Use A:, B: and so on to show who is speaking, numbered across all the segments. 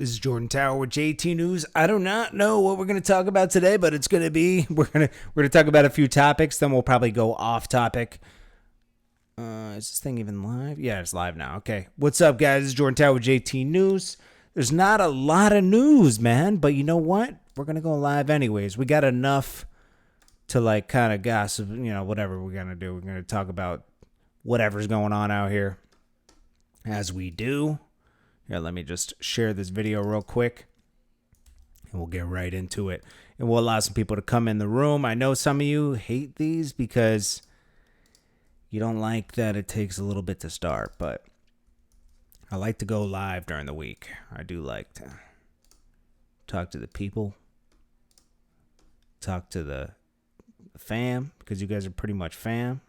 A: This is Jordan Tower with JT News. I do not know what we're going to talk about today, but it's going to be we're going to talk about a few topics. Then we'll probably go off topic. Is this thing even live? Yeah, it's live now. Okay, what's up, guys? This is Jordan Tower with JT News. There's not a lot of news, man, but you know what? We're going to go live anyways. We got enough to kind of gossip. Whatever we're going to do. We're going to talk about whatever's going on out here, as we do. Here, let me just share this video real quick, and we'll get right into it. And we'll allow some people to come in the room. I know some of you hate these because you don't like that it takes a little bit to start, but I like to go live during the week. I do like to talk to the people, talk to the fam, because you guys are pretty much fam,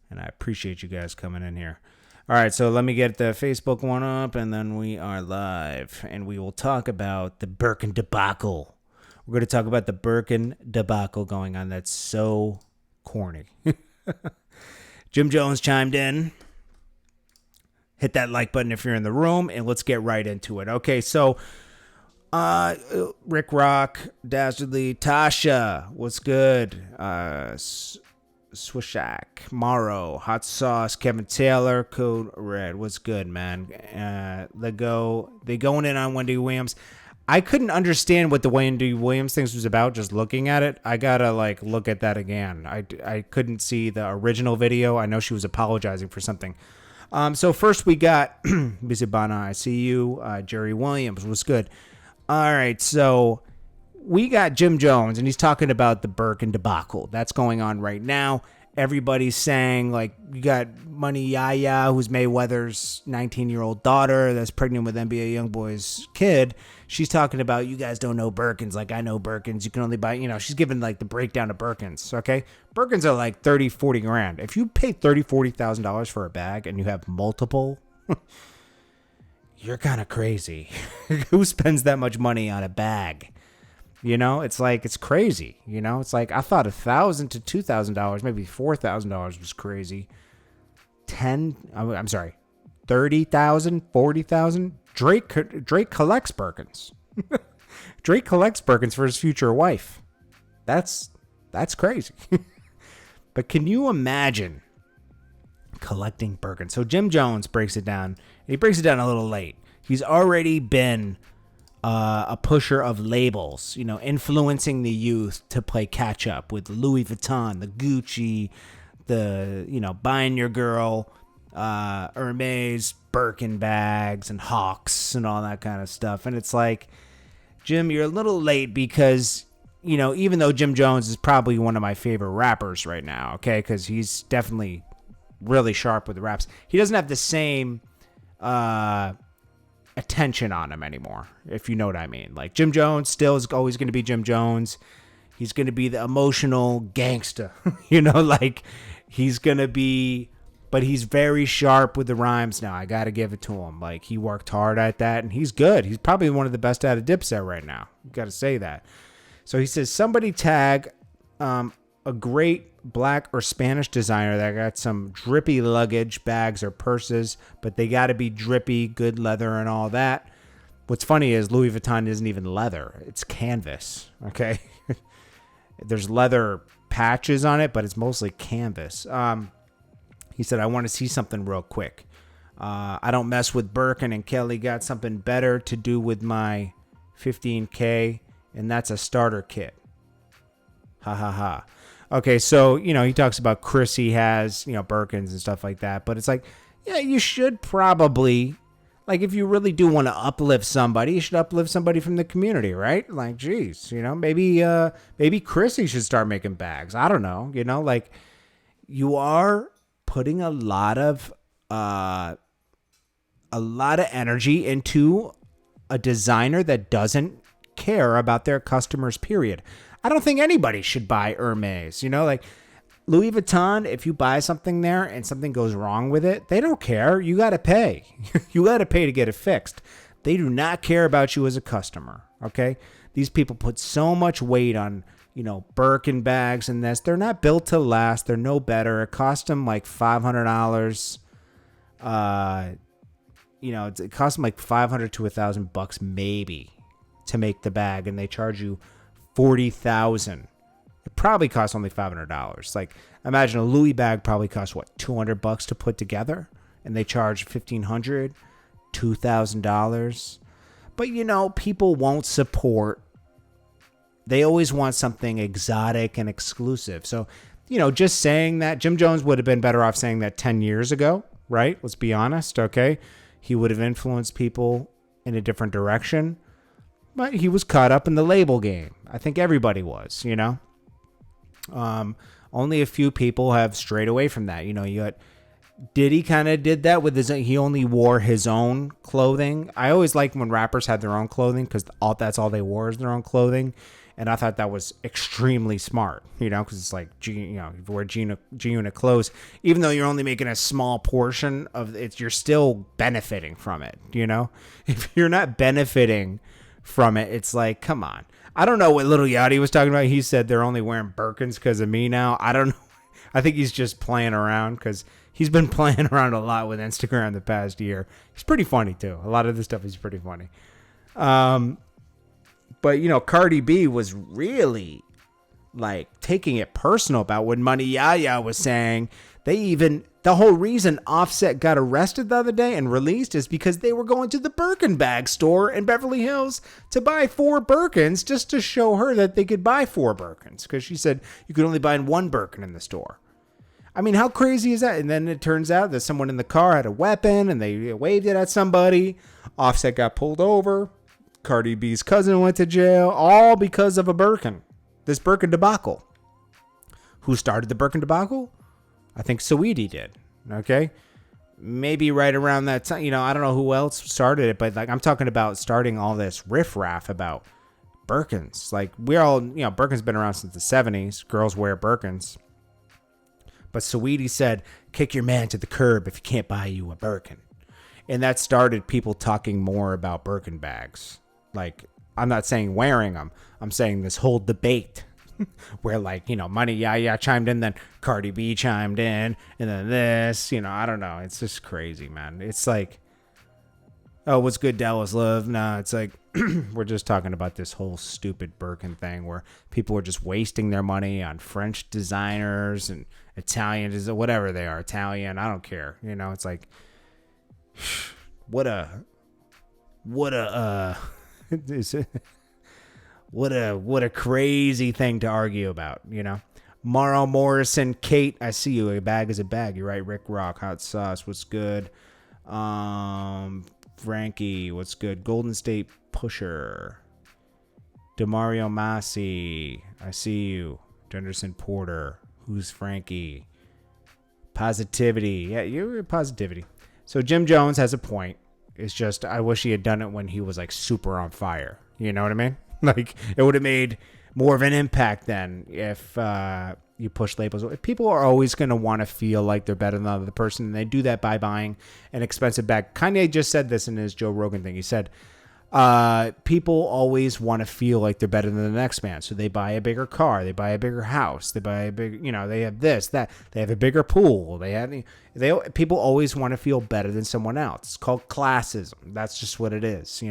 A: and I appreciate you guys coming in here. All right, so let me get the Facebook one up, and then we are live, and we will talk about the Birkin debacle. We're going to talk about the Birkin debacle going on. That's so corny. Jim Jones chimed in. Hit that like button if you're in the room, and let's get right into it. Okay, so Rick Rock, Dastardly, Tasha, what's good? Swishak, Morrow, Hot Sauce, Kevin Taylor, Code Red. What's good, man? They going in on Wendy Williams. I couldn't understand what the Wendy Williams things was about just looking at it. I gotta look at that again. I couldn't see the original video. I know she was apologizing for something. So first we got Busy Bana, I see you. Jerry Williams, what's good? All right, so we got Jim Jones, and he's talking about the Birkin debacle that's going on right now. Everybody's saying, you got Money Yaya, who's Mayweather's 19-year-old daughter that's pregnant with NBA Youngboy's kid. She's talking about, you guys don't know Birkins. I know Birkins. You can only buy, she's giving, the breakdown of Birkins, okay? Birkins are 30, 40 grand. If you pay $30,000, $40,000 for a bag and you have multiple, you're kind of crazy. Who spends that much money on a bag? It's crazy. It's I thought $1,000 to $2,000, maybe $4,000 was crazy. 30,000, 40,000. Drake collects Birkins. Drake collects Birkins for his future wife. That's crazy. But can you imagine collecting Birkins? So Jim Jones breaks it down. He breaks it down a little late. He's already been a pusher of labels, influencing the youth to play catch up with Louis Vuitton, the Gucci, the, buying your girl, Hermes, Birkin bags and Hawks and all that kind of stuff. And it's Jim, you're a little late because, even though Jim Jones is probably one of my favorite rappers right now, okay, because he's definitely really sharp with the raps, he doesn't have the same, attention on him anymore, if you know what I mean. Jim Jones still is always going to be Jim Jones. He's going to be the emotional gangster, he's going to be, but he's very sharp with the rhymes now. I got to give it to him. He worked hard at that, and he's good. He's probably one of the best out of Dipset right now. You got to say that. So he says, somebody tag a great black or Spanish designer that got some drippy luggage, bags or purses, but they got to be drippy, good leather and all that. What's funny is Louis Vuitton isn't even leather. It's canvas, okay? There's leather patches on it, but it's mostly canvas. He said, I want to see something real quick. I don't mess with Birkin, and Kelly got something better to do with my $15K, and that's a starter kit. Ha ha ha. Okay, so, he talks about Chrissy has, Birkins and stuff like that. But it's yeah, you should probably, if you really do want to uplift somebody, you should uplift somebody from the community, right? Geez, maybe Chrissy should start making bags. I don't know, you are putting a lot of energy into a designer that doesn't care about their customers, period. I don't think anybody should buy Hermes. Louis Vuitton, if you buy something there and something goes wrong with it, they don't care. You got to pay. You got to pay to get it fixed. They do not care about you as a customer, okay? These people put so much weight on, Birkin bags and this. They're not built to last. They're no better. It cost them $500. it costs them like 500 to $1,000 maybe to make the bag, and they charge you 40,000. It probably costs only $500. Like, imagine a Louis bag probably costs what, $200 to put together, and they charge $1,500, $2,000. But people won't support. They always want something exotic and exclusive. So, just saying that, Jim Jones would have been better off saying that 10 years ago, right? Let's be honest, okay? He would have influenced people in a different direction. But he was caught up in the label game. I think everybody was, Only a few people have strayed away from that. You got Diddy kind of did that with he only wore his own clothing. I always liked when rappers had their own clothing because that's all they wore is their own clothing. And I thought that was extremely smart, because it's like, if you wear G-Unit clothes, even though you're only making a small portion of it, you're still benefiting from it, If you're not benefiting from it, it's like, come on. I don't know what Lil Yachty was talking about. He said they're only wearing Birkins because of me now. I don't know. I think he's just playing around because he's been playing around a lot with Instagram the past year. He's pretty funny, too. A lot of this stuff is pretty funny. But, Cardi B was really, taking it personal about what Money Yaya was saying. The whole reason Offset got arrested the other day and released is because they were going to the Birkin bag store in Beverly Hills to buy 4 Birkins just to show her that they could buy 4 Birkins. Because she said you could only buy 1 Birkin in the store. I mean, how crazy is that? And then it turns out that someone in the car had a weapon and they waved it at somebody. Offset got pulled over. Cardi B's cousin went to jail, all because of a Birkin. This Birkin debacle. Who started the Birkin debacle? I think Saweetie did. Okay? Maybe right around that time. I don't know who else started it, but I'm talking about starting all this riffraff about Birkins. We're all, Birkin's been around since the 70s. Girls wear Birkins. But Saweetie said, kick your man to the curb if he can't buy you a Birkin. And that started people talking more about Birkin bags. I'm not saying wearing them. I'm saying this whole debate where Money Yaya chimed in, then Cardi B chimed in, and then this, I don't know. It's just crazy, man. It's like, oh, what's good, Dallas Love? No, it's like, we're just talking about this whole stupid Birkin thing where people are just wasting their money on French designers and Italian, whatever they are, Italian. I don't care. It's like, what a crazy thing to argue about, Morrow Morrison, Kate, I see you. A bag is a bag. You're right. Rick Rock, Hot Sauce, what's good? Frankie, what's good? Golden State Pusher, Demario Massey, I see you. Henderson Porter, who's Frankie? Positivity, yeah, you're Positivity. So Jim Jones has a point. It's just, I wish he had done it when he was super on fire. You know what I mean? It would have made more of an impact then if you push labels. People are always going to want to feel like they're better than the other person, and they do that by buying an expensive bag. Kanye just said this in his Joe Rogan thing. He said, people always want to feel like they're better than the next man. So they buy a bigger car, they buy a bigger house, they buy a big, they have this, that, they have a bigger pool. People always want to feel better than someone else. It's called classism. That's just what it is.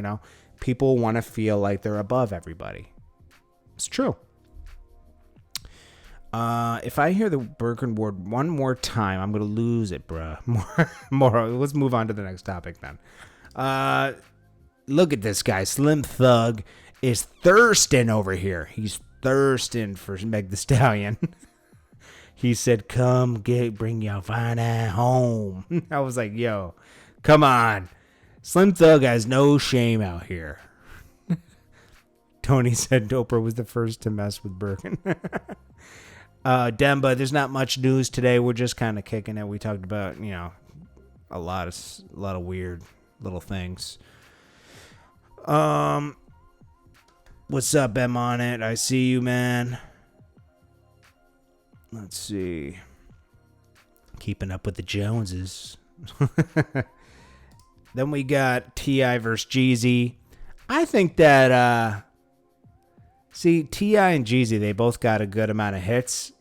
A: People want to feel like they're above everybody. It's true. If I hear the Birkin word one more time, I'm going to lose it, bruh. More. Let's move on to the next topic then. Look at this guy. Slim Thug is thirsting over here. He's thirsting for Meg The Stallion. He said, come bring your fine ass home. I was like, yo, come on. Slim Thug has no shame out here. Tony said Oprah was the first to mess with Birkin. Demba, there's not much news today. We're just kind of kicking it. We talked about, a lot of weird little things. What's up, M on it? I see you, man. Let's see. Keeping up with the Joneses. Then we got T.I. versus Jeezy. I think that, T.I. and Jeezy, they both got a good amount of hits,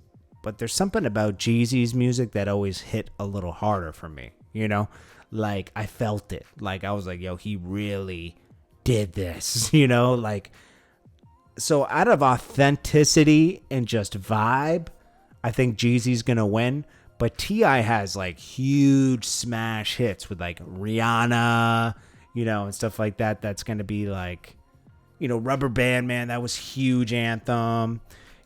A: but there's something about Jeezy's music that always hit a little harder for me. you know? Like, I felt it. Like, I was like, yo, he really did this, you know? Like, so out of authenticity and just vibe, I think Jeezy's going to win. But T.I. has, like, huge smash hits with, like, Rihanna, you know, and stuff like that. That's going to be, like, you know, Rubber Band Man. That was huge anthem.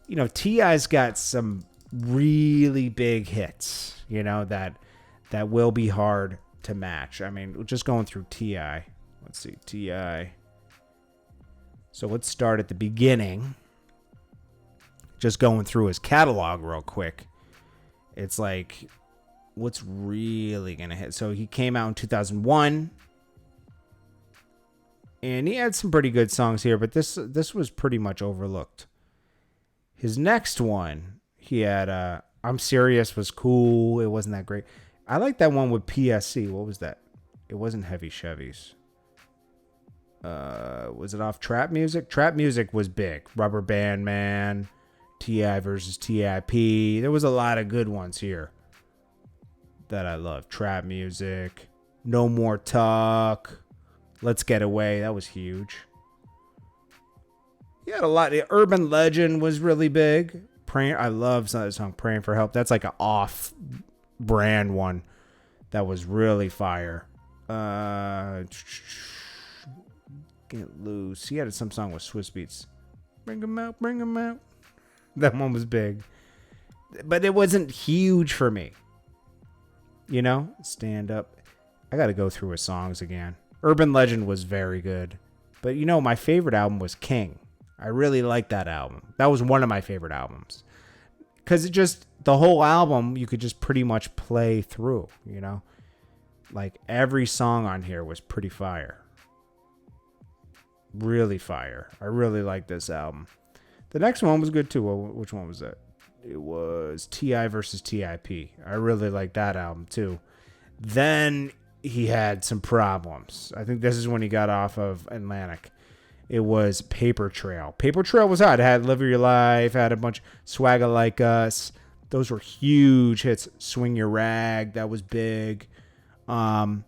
A: You know, T.I.'s got some really big hits, you know, that will be hard to match. I mean, just going through T.I. Let's see, T.I. So let's start at the beginning. Just going through his catalog real quick. It's like, what's really going to hit? So he came out in 2001. And he had some pretty good songs here, but this was pretty much overlooked. His next one, he had I'm Serious was cool. It wasn't that great. I like that one with PSC. What was that? It wasn't Heavy Chevys. Was it off Trap Music? Trap Music was big. Rubber Band Man, T.I. versus T.I.P. There was a lot of good ones here that I love. Trap Music, No More Talk, Let's Get Away. That was huge. He had a lot. Urban Legend was really big. I love that song, Praying for Help. That's like an off-brand one that was really fire. Get Loose. He had some song with Swiss Beats. Bring 'em out, bring 'em out. That one was big. But it wasn't huge for me. You know? Stand Up. I got to go through his songs again. Urban Legend was very good. But, you know, my favorite album was King. I really liked that album. That was one of my favorite albums. Because it just, the whole album, you could just pretty much play through, you know? Like, every song on here was pretty fire. Really fire. I really like this album. The next one was good too. Which one was that? It was T.I. versus T.I.P. I really liked that album too. Then he had some problems. I think this is when he got off of Atlantic. It was Paper Trail. Paper Trail was hot. It had Live Your Life, had a bunch of Swagger Like Us. Those were huge hits. Swing Your Rag, that was big. But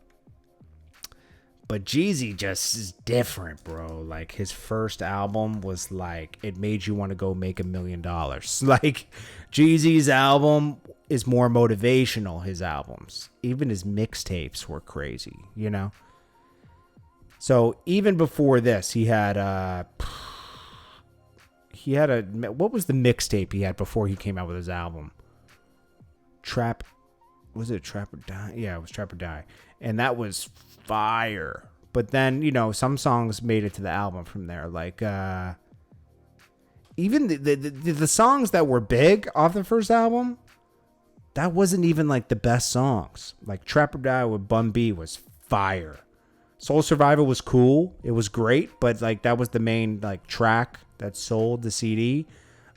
A: Jeezy just is different, bro. Like, his first album was like, it made you want to go make $1 million. Like, Jeezy's album is more motivational, his albums. Even his mixtapes were crazy, you know? So, even before this, he had what was the mixtape he had before he came out with his album? Was it Trap or Die? Yeah, it was Trap or Die. And that was fire. But then, you know, some songs made it to the album from there. Like, even the songs that were big off the first album, that wasn't even like the best songs. Like, Trap or Die with Bun B was fire. Soul Survivor was cool. It was great, but like that was the main like track that sold the CD.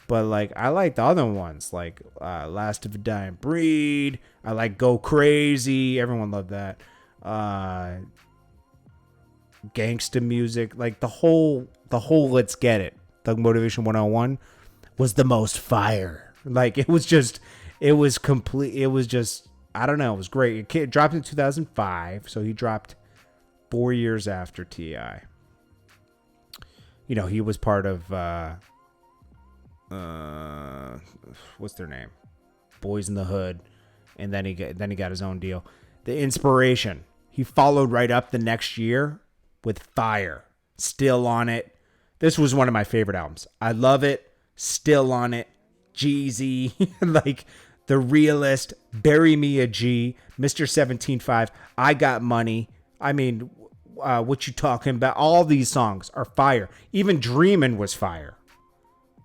A: But like I like the other ones, like Last of a Dying Breed. I like Go Crazy. Everyone loved that. Gangsta music, like the whole Let's Get It, Thug Motivation 101 was the most fire. Like it was just I don't know, it was great. It dropped in 2005, so he dropped 4 years after T.I. You know, he was part of what's their name? Boys in the Hood, and then he got his own deal. The Inspiration. He followed right up the next year with Fire. Still on It. This was one of my favorite albums. I love it. Still on It. Jeezy. Like The Realist. Bury Me a G. Mr. 17.5. I Got Money. I mean, What You Talking About? All these songs are fire. Even Dreamin' was fire.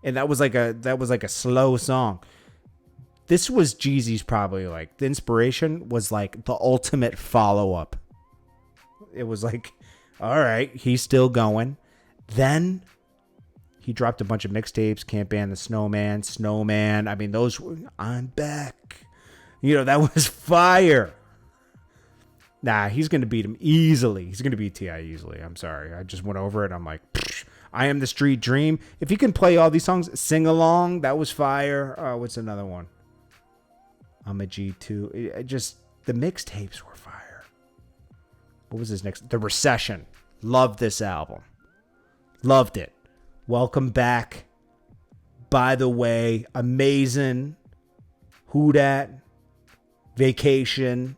A: And that was like a slow song. This was Jeezy's probably like, The Inspiration was like the ultimate follow-up. It was like, all right, he's still going. Then he dropped a bunch of mixtapes, Can't Ban the Snowman. I mean, those were, I'm Back. You know, that was fire. Nah, he's going to beat him easily. He's going to beat T.I. easily. I'm sorry. I just went over it. I'm like, I Am the Street Dream. If he can play all these songs, Sing Along, that was fire. What's another one? I'm a G2. the mixtapes were fire. What was his next? The Recession. Loved this album. Loved it. Welcome Back. By the Way. Amazing. Who Dat? Vacation.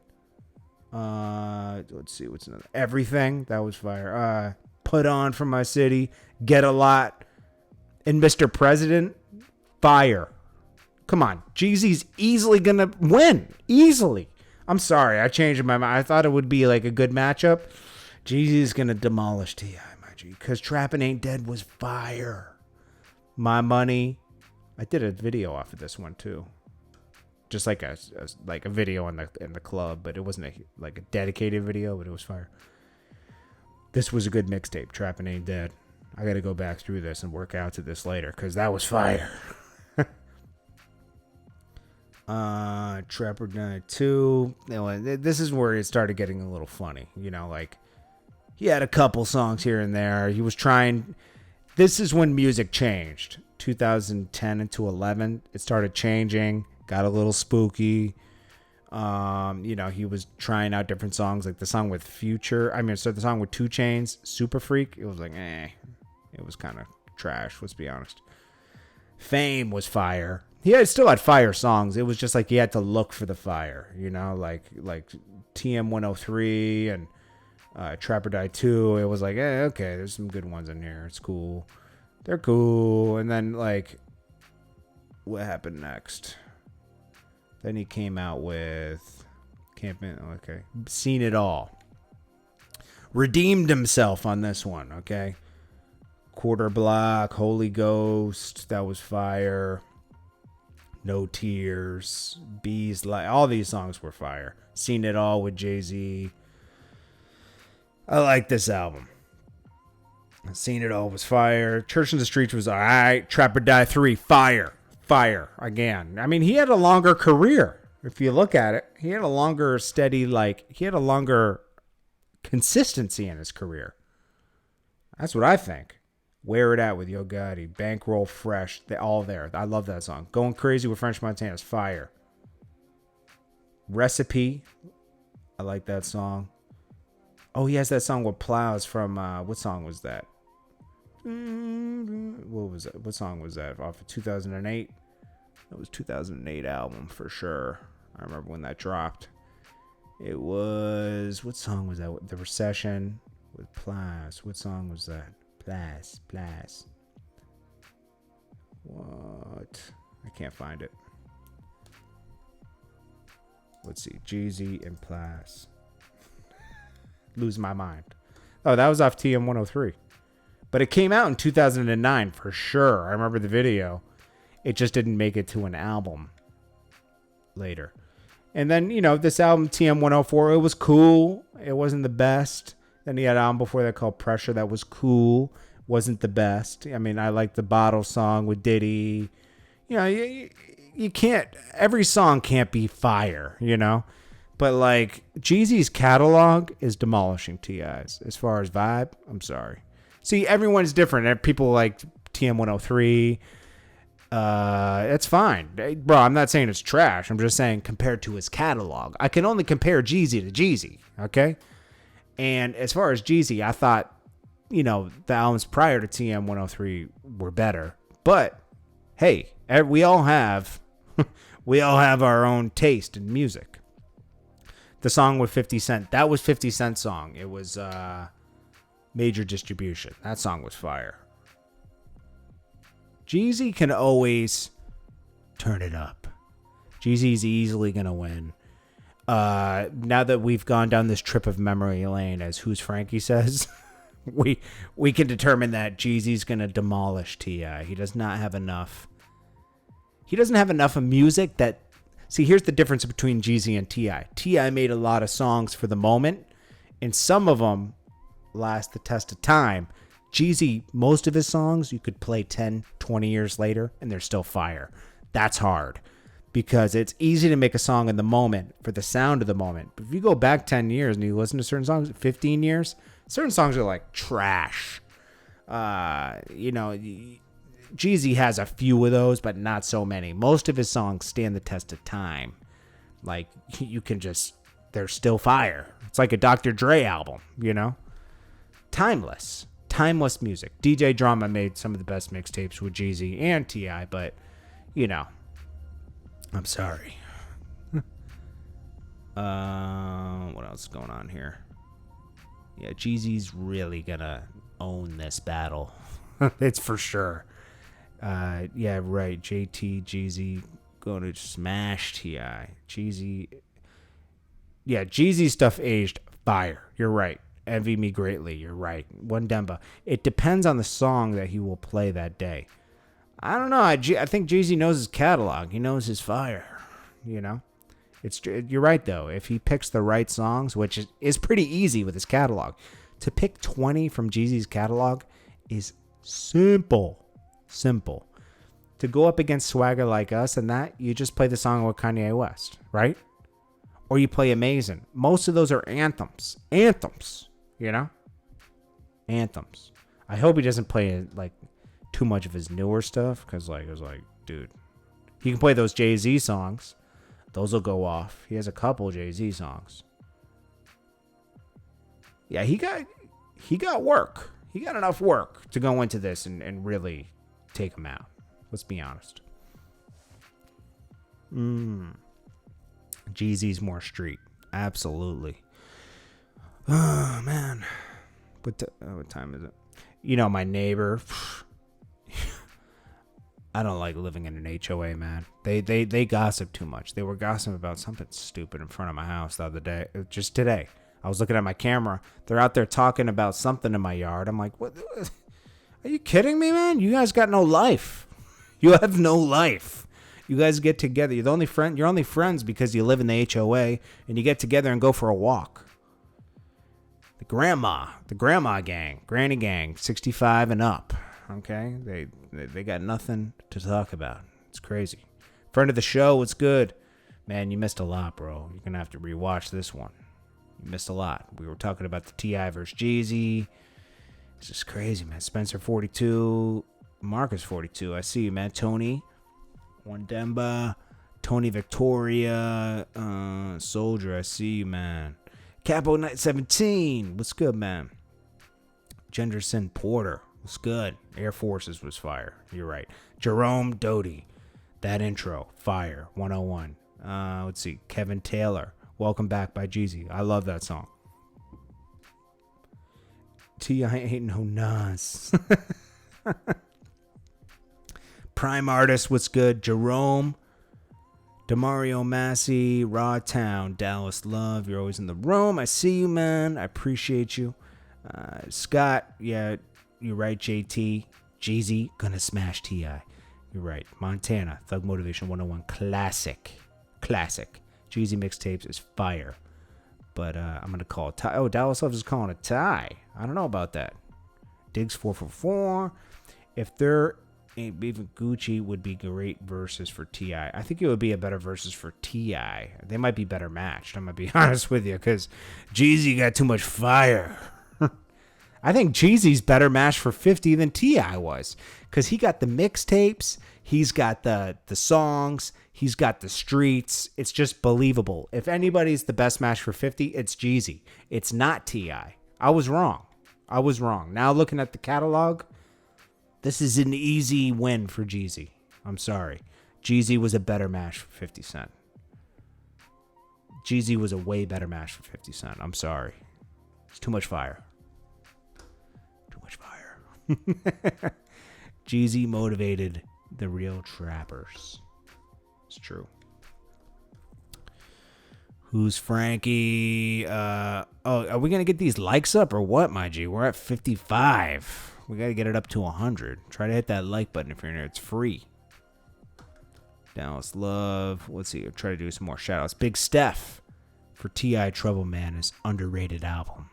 A: Let's see. What's another? Everything. That was fire. Put On From My City. Get a Lot. And Mr. President. Fire. Come on. Jeezy's easily going to win. Easily. I'm sorry. I changed my mind. I thought it would be like a good matchup. Jeezy's going to demolish T.I., my G. Because Trappin' Ain't Dead was fire. My Money. I did a video off of this one, too. Just like a video in the club. But it wasn't a dedicated video, but it was fire. This was a good mixtape. Trappin' Ain't Dead. I got to go back through this and work out to this later. Because that was fire. Trapper Night 2. You know, this is where it started getting a little funny. You know, like, he had a couple songs here and there. He was trying. This is when music changed. 2010 into 11. It started changing. Got a little spooky. You know, he was trying out different songs. Like the song with Future. I mean, so the song with 2 Chainz, Super Freak. It was like, It was kind of trash, let's be honest. Fame was fire. He still had fire songs. It was just like he had to look for the fire, you know, like TM 103 and Trapper Die 2. It was like, okay, there's some good ones in here. It's cool. They're cool. And then, like, what happened next? Then he came out with Seen It All. Redeemed himself on this one, okay? Quarter Block, Holy Ghost, that was fire. No Tears, Bees, all these songs were fire. Seen It All with Jay-Z. I like this album. Seen It All was fire. Church in the Streets was alright. Trapper Die 3, fire. Fire again. I mean, he had a longer career. If you look at it, he had a longer he had a longer consistency in his career. That's what I think. Wear It Out with Yo Gotti, Bankroll Fresh, they're all there. I love that song. Going Crazy with French Montana's fire. Recipe, I like that song. Oh, he has that song with Plows from, what song was that? What was it? What song was that? Off of 2008? It was 2008 album for sure. I remember when that dropped. It was, what song was that? The Recession with Plows. What song was that? Blast. What? I can't find it. Let's see. Jeezy and Plas. Lose my mind. Oh, that was off TM 103. But it came out in 2009 for sure. I remember the video. It just didn't make it to an album later. And then, you know, this album, TM 104, it was cool. It wasn't the best. Then he had an album before that called Pressure that was cool. Wasn't the best. I mean, I like the Bottle song with Diddy. You know, you can't, every song can't be fire, you know? But like, Jeezy's catalog is demolishing T.I.'s. As far as vibe, I'm sorry. See, everyone's different. People like TM 103. It's fine. Bro, I'm not saying it's trash. I'm just saying compared to his catalog. I can only compare Jeezy to Jeezy, okay? And as far as Jeezy, I thought, you know, the albums prior to TM 103 were better. But hey, we all have our own taste in music. The song with 50 Cent, that was 50 Cent's song. It was Major Distribution. That song was fire. Jeezy can always turn it up. Jeezy's easily going to win. Now that we've gone down this trip of memory lane, as Who's Frankie says, we can determine that Jeezy's going to demolish T.I. He does not have enough. He doesn't have enough of music that... See, here's the difference between Jeezy and T.I. T.I. made a lot of songs for the moment, and some of them last the test of time. Jeezy, most of his songs, you could play 10, 20 years later, and they're still fire. That's hard. Because it's easy to make a song in the moment for the sound of the moment. But if you go back 10 years and you listen to certain songs, 15 years, certain songs are like trash. You know, Jeezy has a few of those, but not so many. Most of his songs stand the test of time. Like, you can just they're still fire. It's like a Dr. Dre album, you know? Timeless music. DJ Drama made some of the best mixtapes with Jeezy and T.I., but, you know, I'm sorry. What else is going on here? Yeah, Jeezy's really gonna own this battle. It's for sure. Yeah, right. JT, Jeezy going to smash T.I. Jeezy. Yeah, Jeezy stuff aged fire. You're right. Envy me greatly. You're right. One Demba. It depends on the song that he will play that day. I don't know. I think Jeezy knows his catalog. He knows his fire. You know? You're right, though. If he picks the right songs, which is pretty easy with his catalog, to pick 20 from Jeezy's catalog is simple. Simple. To go up against Swagger Like Us and that, you just play the song with Kanye West, right? Or you play Amazing. Most of those are anthems. Anthems, you know? Anthems. I hope he doesn't play like too much of his newer stuff, because like, it was like, dude, he can play those Jay-Z songs. Those will go off. He has a couple Jay-Z songs. Yeah, he got work. He got enough work to go into this and really take him out. Let's be honest. Jeezy's more street. Absolutely. Oh, man. What time is it? You know, my neighbor. I don't like living in an HOA, man. They gossip too much. They were gossiping about something stupid in front of my house the other day. Just today. I was looking at my camera. They're out there talking about something in my yard. I'm like, what? Are you kidding me, man? You guys got no life. You have no life. You guys get together. You're only friends because you live in the HOA and you get together and go for a walk. The grandma gang, granny gang, 65 and up. Okay, they got nothing to talk about. It's crazy. Friend of the show, what's good? Man, you missed a lot, bro. You're gonna have to rewatch this one. You missed a lot. We were talking about the T.I. versus Jeezy. It's just crazy, man. Spencer 42, Marcus 42. I see you, man. Tony, One Demba, Tony Victoria, Soldier. I see you, man. Capo Knight 17. What's good, man? Jenderson Porter. What's good? Air Forces was fire. You're right. Jerome Doty. That intro. Fire. 101. Let's see. Kevin Taylor. Welcome Back by Jeezy. I love that song. T.I. ain't no Nas. Prime Artist. What's good? Jerome. Demario Massey. Raw Town. Dallas Love. You're always in the room. I see you, man. I appreciate you. Scott. Yeah. You're right, JT. Jeezy, gonna smash T.I. You're right. Montana, Thug Motivation 101, classic. Jeezy mixtapes is fire. But I'm gonna call it tie. Oh, Dallas Love is calling it tie. I don't know about that. Diggs 444. If there ain't beef with Gucci, would be great verses for T.I. I think it would be a better verses for T.I. They might be better matched. I'm gonna be honest with you, because Jeezy got too much fire. I think Jeezy's better match for 50 than T.I. was, because he got the mixtapes, he's got the songs, he's got the streets. It's just believable. If anybody's the best match for 50, it's Jeezy. It's not T.I. I was wrong. Now looking at the catalog, this is an easy win for Jeezy. I'm sorry. Jeezy was a better match for 50 Cent. Jeezy was a way better match for 50 Cent. I'm sorry. It's too much fire. Jeezy motivated the real trappers. It's true. Who's Frankie? Are we going to get these likes up or what, my G? We're at 55. We got to get it up to 100. Try to hit that like button if you're in here. It's free. Dallas Love. Let's see. I'll try to do some more shout outs. Big Steph for T.I. Trouble Man is underrated album.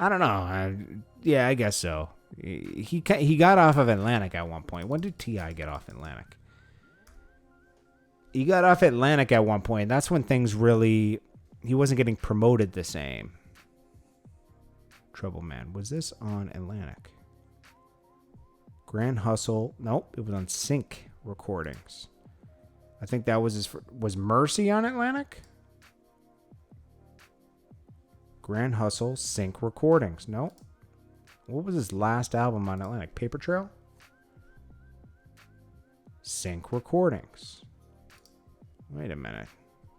A: I don't know. Yeah, I guess so. He got off of Atlantic at one point. When did T.I. get off Atlantic? He got off Atlantic at one point. That's when things really... He wasn't getting promoted the same. Trouble Man. Was this on Atlantic? Grand Hustle. Nope. It was on Sync Recordings. I think that was was Mercy on Atlantic? Grand Hustle, Sync Recordings. No. What was his last album on Atlantic? Paper Trail? Sync Recordings. Wait a minute.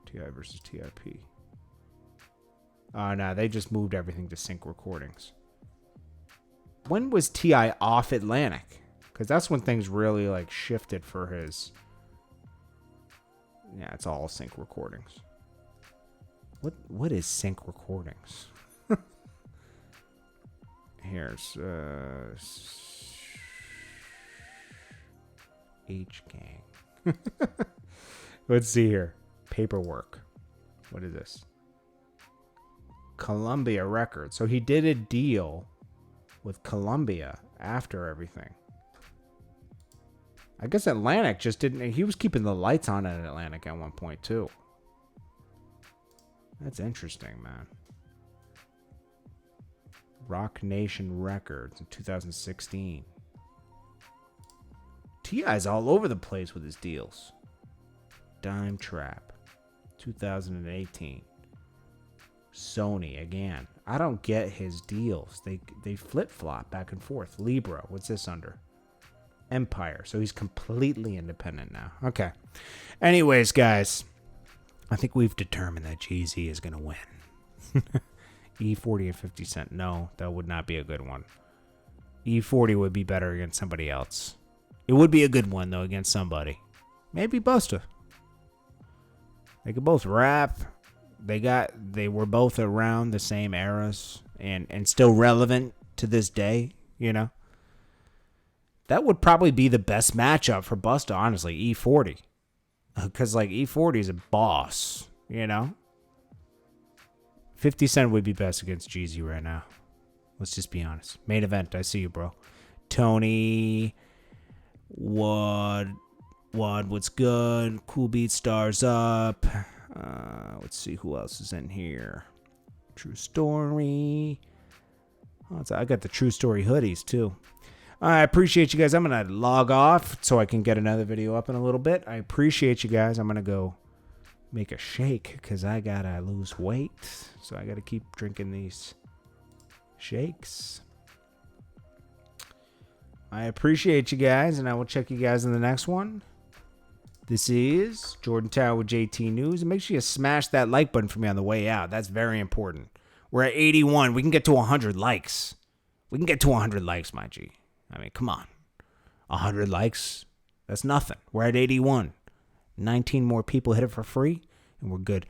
A: T.I. versus T.I.P. Oh, no, they just moved everything to Sync Recordings. When was T.I. off Atlantic? Because that's when things really, like, shifted for his... Yeah, it's all Sync Recordings. What is Sync Recordings? Here's H Gang. Let's see here. Paperwork. What is this? Columbia Records. So he did a deal with Columbia after everything. I guess Atlantic just didn't... He was keeping the lights on at Atlantic at one point, too. That's interesting, man. Rock Nation Records in 2016. T.I.'s all over the place with his deals. Dime Trap, 2018. Sony again. I don't get his deals. They flip-flop back and forth. Libra, what's this under? Empire. So he's completely independent now. Okay. Anyways, guys, I think we've determined that Jeezy is going to win. E40 and 50 Cent. No, that would not be a good one. E40 would be better against somebody else. It would be a good one, though, against somebody. Maybe Busta. They could both rap. They were both around the same eras and still relevant to this day, you know. That would probably be the best matchup for Busta, honestly, E40. Because, like, E40 is a boss, you know. 50 Cent would be best against Jeezy right now. Let's just be honest. Main event, I see you, bro. Tony, what's good? Cool Beat Stars up. Let's see who else is in here. True Story. Oh, I got the True Story hoodies, too. I appreciate you guys. I'm going to log off so I can get another video up in a little bit. I appreciate you guys. I'm going to go make a shake because I got to lose weight. So I got to keep drinking these shakes. I appreciate you guys, and I will check you guys in the next one. This is Jordan Tower with JT News. And make sure you smash that like button for me on the way out. That's very important. We're at 81. We can get to 100 likes. We can get to 100 likes, my G. I mean, come on. 100 likes? That's nothing. We're at 81. 19 more people hit it for free, and we're good.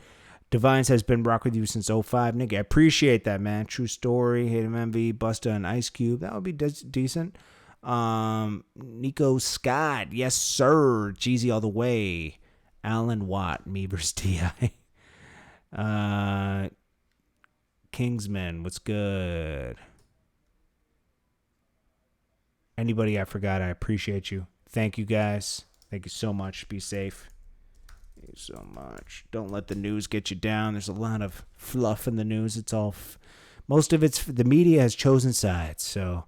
A: Divines has been rock with you since 05. Nigga, I appreciate that, man. True Story, Hate Him Envy, Busta, and Ice Cube. That would be decent. Nico Scott, yes, sir. Jeezy all the way. Alan Watt, me versus T.I. Kingsman, what's good? Anybody I forgot, I appreciate you. Thank you, guys. Thank you so much. Be safe. Thank you so much. Don't let the news get you down. There's a lot of fluff in the news. It's all... most of it's... the media has chosen sides, so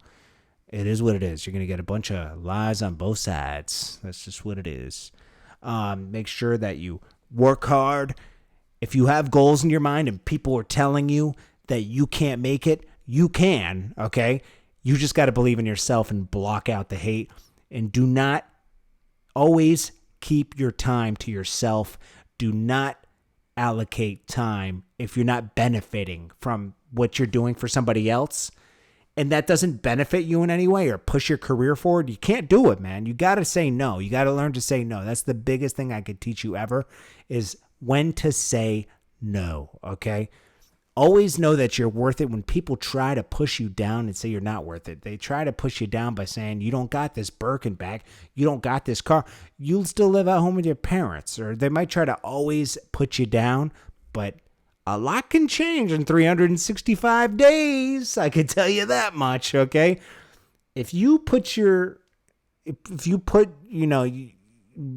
A: it is what it is. You're going to get a bunch of lies on both sides. That's just what it is. Make sure that you work hard. If you have goals in your mind and people are telling you that you can't make it, you can, okay? You just got to believe in yourself and block out the hate. And do not always keep your time to yourself. Do not allocate time if you're not benefiting from what you're doing for somebody else. And that doesn't benefit you in any way or push your career forward. You can't do it, man. You got to say no. You got to learn to say no. That's the biggest thing I could teach you ever is when to say no, okay? Always know that you're worth it. When people try to push you down and say you're not worth it, they try to push you down by saying you don't got this Birkin bag, you don't got this car, you'll still live at home with your parents. Or they might try to always put you down, but a lot can change in 365 days. I can tell you that much, okay? If you put, you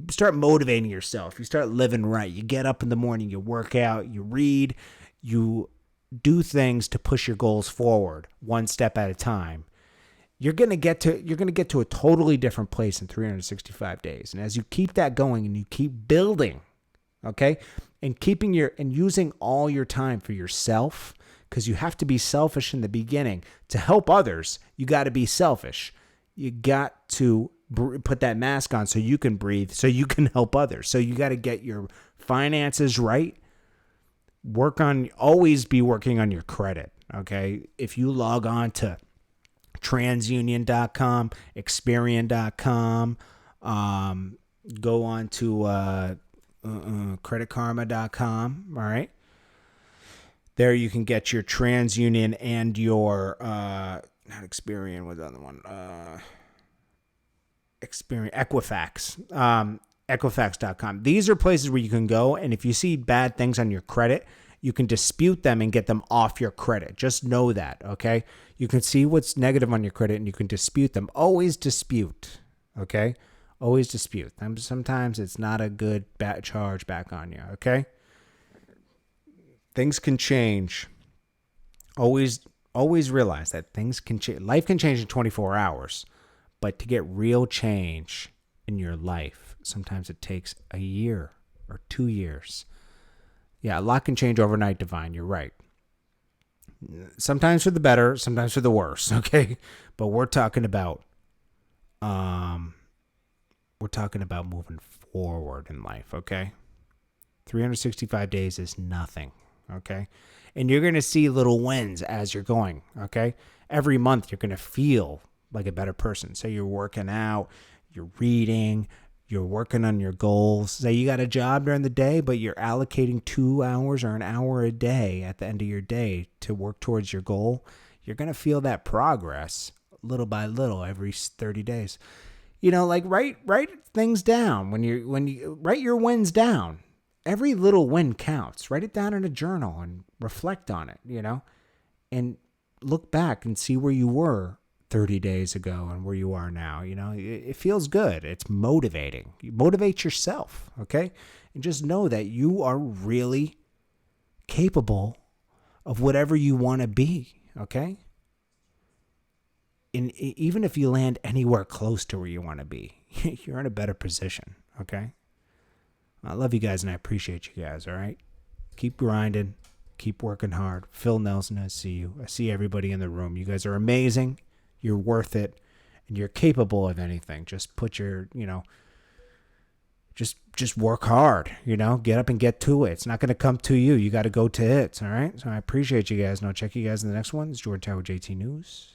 A: start motivating yourself, you start living right, you get up in the morning, you work out, you read, you do things to push your goals forward one step at a time, you're going to get to a totally different place in 365 days. And as you keep that going and you keep building, okay, and using all your time for yourself, because you have to be selfish in the beginning to help others. You got to be selfish. You got to put that mask on so you can breathe, so you can help others. So you got to get your finances right. Always be working on your credit. Okay. If you log on to transunion.com, Experian.com, go on to creditkarma.com. All right. There you can get your TransUnion and your, not Experian, what's the other one? Experian, Equifax, Equifax.com. These are places where you can go, and if you see bad things on your credit, you can dispute them and get them off your credit. Just know that, okay? You can see what's negative on your credit, and you can dispute them. Always dispute, okay? Always dispute. Sometimes it's not a good charge back on you, okay? Things can change. Always realize that things can change. Life can change in 24 hours. But to get real change in your life, sometimes it takes a year or 2 years. Yeah, a lot can change overnight, Divine. You're right. Sometimes for the better, sometimes for the worse, okay? But we're talking about moving forward in life, okay? 365 days is nothing, okay? And you're going to see little wins as you're going, okay? Every month you're going to feel like a better person. Say you're working out, you're reading, you're working on your goals. Say you got a job during the day, but you're allocating 2 hours or an hour a day at the end of your day to work towards your goal. You're going to feel that progress little by little every 30 days. You know, like write things down when you write your wins down. Every little win counts. Write it down in a journal and reflect on it, you know, and look back and see where you were 30 days ago and where you are now. You know, it feels good. It's motivating. You motivate yourself, okay? And just know that you are really capable of whatever you want to be, okay? And even if you land anywhere close to where you want to be, you're in a better position, okay? I love you guys and I appreciate you guys, all right? Keep grinding. Keep working hard. Phil Nelson, I see you. I see everybody in the room. You guys are amazing. You're worth it, and you're capable of anything. Just put your, just work hard, get up and get to it. It's not going to come to you. You got to go to it, all right? So I appreciate you guys, and I'll check you guys in the next one. It's Jordan Tower JT News.